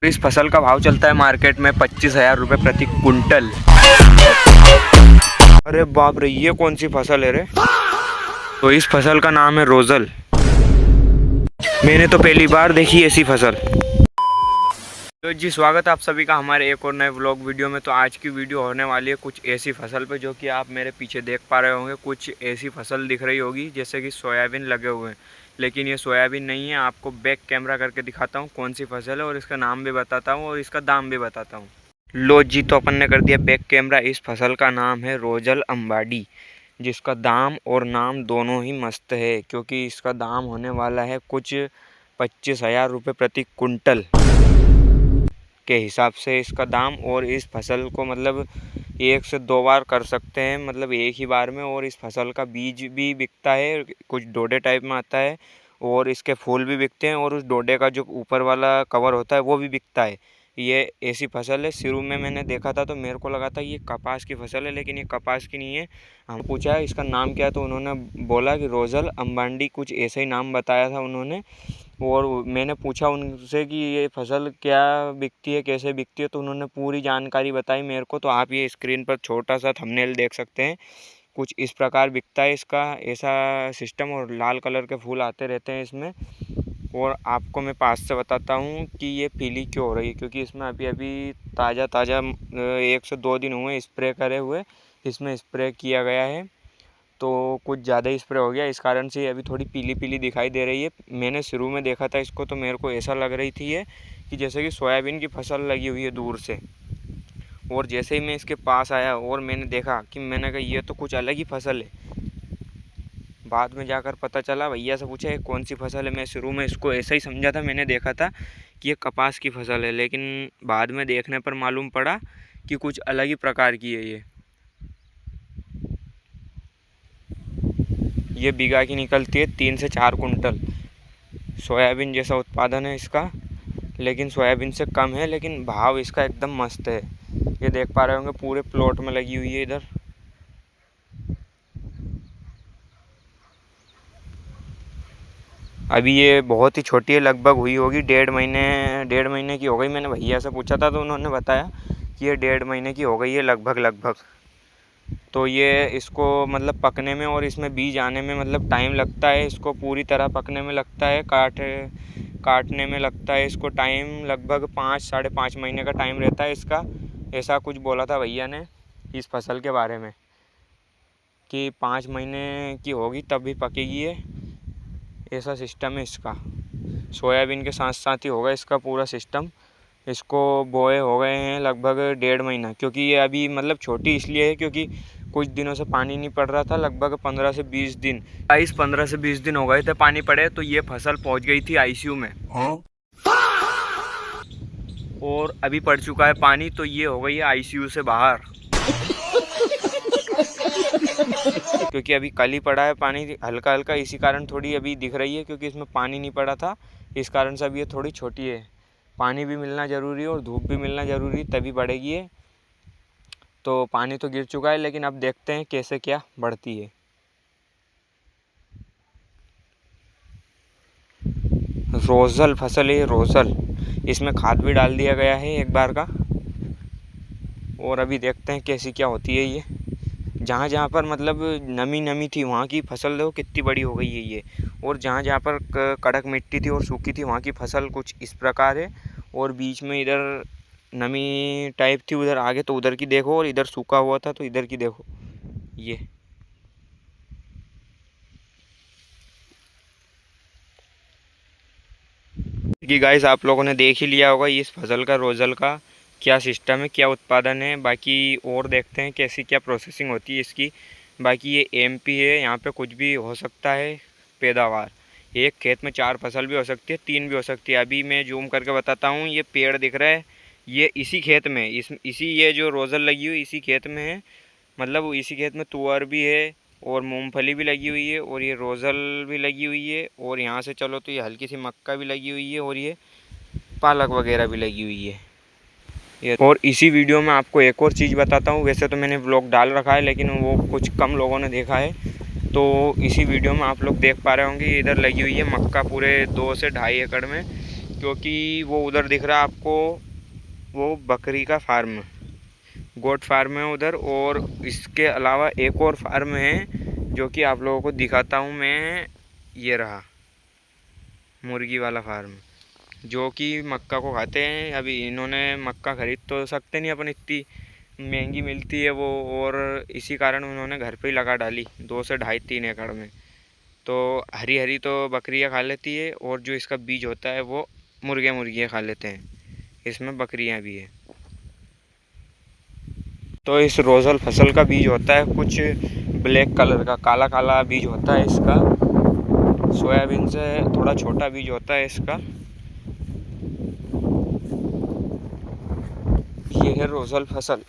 इस फसल का भाव चलता है मार्केट में 25,000 रुपये प्रति कुंटल। अरे बाप रे, ये कौन सी फसल है रे? तो इस फसल का नाम है रोजल। मैंने तो पहली बार देखी ऐसी फसल। तो जी, स्वागत है आप सभी का हमारे एक और नए व्लॉग वीडियो में। तो आज की वीडियो होने वाली है कुछ ऐसी फसल पे जो कि आप मेरे पीछे देख पा रहे होंगे। कुछ ऐसी फसल दिख रही होगी जैसे कि सोयाबीन लगे हुए हैं, लेकिन ये सोयाबीन नहीं है। आपको बैक कैमरा करके दिखाता हूँ कौन सी फसल है और इसका नाम भी बताता हूँ और इसका दाम भी बताता हूँ। लो जी, तो अपन ने कर दिया बैक कैमरा। इस फसल का नाम है रोजल अम्बाडी, जिसका दाम और नाम दोनों ही मस्त है, क्योंकि इसका दाम होने वाला है कुछ 25,000 रुपये प्रति कुंटल के हिसाब से इसका दाम। और इस फसल को मतलब 1 से 2 बार कर सकते हैं, मतलब एक ही बार में। और इस फसल का बीज भी बिकता है, कुछ डोडे टाइप में आता है, और इसके फूल भी बिकते हैं, और उस डोडे का जो ऊपर वाला कवर होता है वो भी बिकता है। ये ऐसी फसल है। शुरू में मैंने देखा था तो मेरे को लगा था ये कपास की फसल है, लेकिन ये कपास की नहीं है। हम पूछा है इसका नाम क्या है, तो उन्होंने बोला कि रोजल अम्बाडी, कुछ ऐसा ही नाम बताया था उन्होंने। और मैंने पूछा उनसे कि ये फसल क्या बिकती है, कैसे बिकती है, तो उन्होंने पूरी जानकारी बताई मेरे को। तो आप ये स्क्रीन पर छोटा सा थंबनेल देख सकते हैं। कुछ इस प्रकार बिकता है इसका ऐसा सिस्टम, और लाल कलर के फूल आते रहते हैं इसमें। और आपको मैं पास से बताता हूँ कि ये पीली क्यों हो रही है, क्योंकि इसमें अभी अभी ताज़ा 1 से 2 दिन हुए स्प्रे करे हुए। इसमें स्प्रे किया गया है तो कुछ ज़्यादा ही स्प्रे हो गया, इस कारण से अभी थोड़ी पीली पीली दिखाई दे रही है। मैंने शुरू में देखा था इसको तो मेरे को ऐसा लग रही थी ये कि जैसे कि सोयाबीन की फसल लगी हुई है दूर से। और जैसे ही मैं इसके पास आया और मैंने देखा कि मैंने कहा ये तो कुछ अलग ही फसल है। बाद में जाकर पता चला, भैया से पूछा ये कौन सी फसल है। मैं शुरू में इसको ऐसा ही समझा था, मैंने देखा था कि ये कपास की फसल है, लेकिन बाद में देखने पर मालूम पड़ा कि कुछ अलग ही प्रकार की है ये बीघा की निकलती है 3 से 4 कुंटल। सोयाबीन जैसा उत्पादन है इसका, लेकिन सोयाबीन से कम है, लेकिन भाव इसका एकदम मस्त है। ये देख पा रहे होंगे पूरे प्लॉट में लगी हुई है इधर। अभी ये बहुत ही छोटी है, लगभग हुई होगी 1.5 महीने की हो गई। मैंने भैया से पूछा था तो उन्होंने बताया कि ये 1.5 महीने की हो गई है लगभग। तो ये इसको मतलब पकने में और इसमें बीज आने में मतलब टाइम लगता है। इसको पूरी तरह पकने में लगता है, काटने में लगता है इसको टाइम, लगभग 5-5.5 महीने का टाइम रहता है इसका। ऐसा कुछ बोला था भैया ने इस फसल के बारे में कि 5 महीने की होगी तब भी पकेगी ये, ऐसा सिस्टम है इसका। सोयाबीन के साथ साथ ही होगा इसका पूरा सिस्टम। इसको बोए हो गए हैं लगभग 1.5 महीना, क्योंकि ये अभी मतलब छोटी इसलिए है क्योंकि कुछ दिनों से पानी नहीं पड़ रहा था। लगभग 15 से 20 दिन 15 से 20 दिन हो गए थे पानी पड़े, तो ये फसल पहुंच गई थी आईसीयू में। और अभी पड़ चुका है पानी, तो ये हो गई है आईसीयू से बाहर। क्योंकि अभी कल ही पड़ा है पानी हल्का हल्का, इसी कारण थोड़ी अभी दिख रही है, क्योंकि इसमें पानी नहीं पड़ा था, इस कारण से अभी ये थोड़ी छोटी है। पानी भी मिलना ज़रूरी है और धूप भी मिलना ज़रूरी, तभी बढ़ेगी ये। तो पानी तो गिर चुका है, लेकिन अब देखते हैं कैसे क्या बढ़ती है। रोज़ल फसल है रोज़ल, इसमें खाद भी डाल दिया गया है एक बार का। और अभी देखते हैं कैसी क्या होती है ये। जहाँ जहाँ पर मतलब नमी थी वहाँ की फसल देखो कितनी बड़ी हो गई है ये। और जहाँ जहाँ पर कड़क मिट्टी थी और सूखी थी वहाँ की फसल कुछ इस प्रकार है। और बीच में इधर नमी टाइप थी उधर आगे, तो उधर की देखो, और इधर सूखा हुआ था तो इधर की देखो ये। कि गाइस आप लोगों ने देख ही लिया होगा इस फसल का, रोज़ल का क्या सिस्टम है, क्या उत्पादन है। बाकी और देखते हैं कैसी क्या प्रोसेसिंग होती है इसकी। बाकी ये एमपी है, यहाँ पे कुछ भी हो सकता है पैदावार। एक खेत में 4 फसल भी हो सकती है, 3 भी हो सकती है। अभी मैं जूम करके बताता हूँ, ये पेड़ दिख रहा है, ये इसी खेत में इसी ये जो रोज़ल लगी हुई इसी खेत में है। मतलब इसी खेत में तुअर भी है और मूंगफली भी लगी हुई है, और ये रोज़ल भी लगी हुई है, और यहाँ से चलो तो ये हल्की सी मक्का भी लगी हुई है, और ये पालक वगैरह भी लगी हुई है ये। और इसी वीडियो में आपको एक और चीज़ बताता हूँ। वैसे तो मैंने व्लॉग डाल रखा है, लेकिन वो कुछ कम लोगों ने देखा है, तो इसी वीडियो में आप लोग देख पा रहे होंगे इधर लगी हुई है मक्का पूरे 2 से 2.5 एकड़ में। क्योंकि वो उधर दिख रहा है आपको, वो बकरी का फार्म, गोट फार्म है उधर। और इसके अलावा एक और फार्म है जो कि आप लोगों को दिखाता हूँ मैं। ये रहा मुर्गी वाला फार्म, जो कि मक्का को खाते हैं। अभी इन्होंने मक्का खरीद तो सकते नहीं अपन, इतनी महंगी मिलती है वो, और इसी कारण उन्होंने घर पे ही लगा डाली 2 से ढाई 3 एकड़ में। तो हरी हरी तो बकरियां खा लेती है, और जो इसका बीज होता है वो मुर्गियाँ खा लेते हैं, इसमें बकरियां भी है। तो इस रोज़ल फसल का बीज होता है कुछ ब्लैक कलर का, काला काला बीज होता है इसका। सोयाबीन से थोड़ा छोटा बीज होता है इसका। ये है रोज़ल फसल।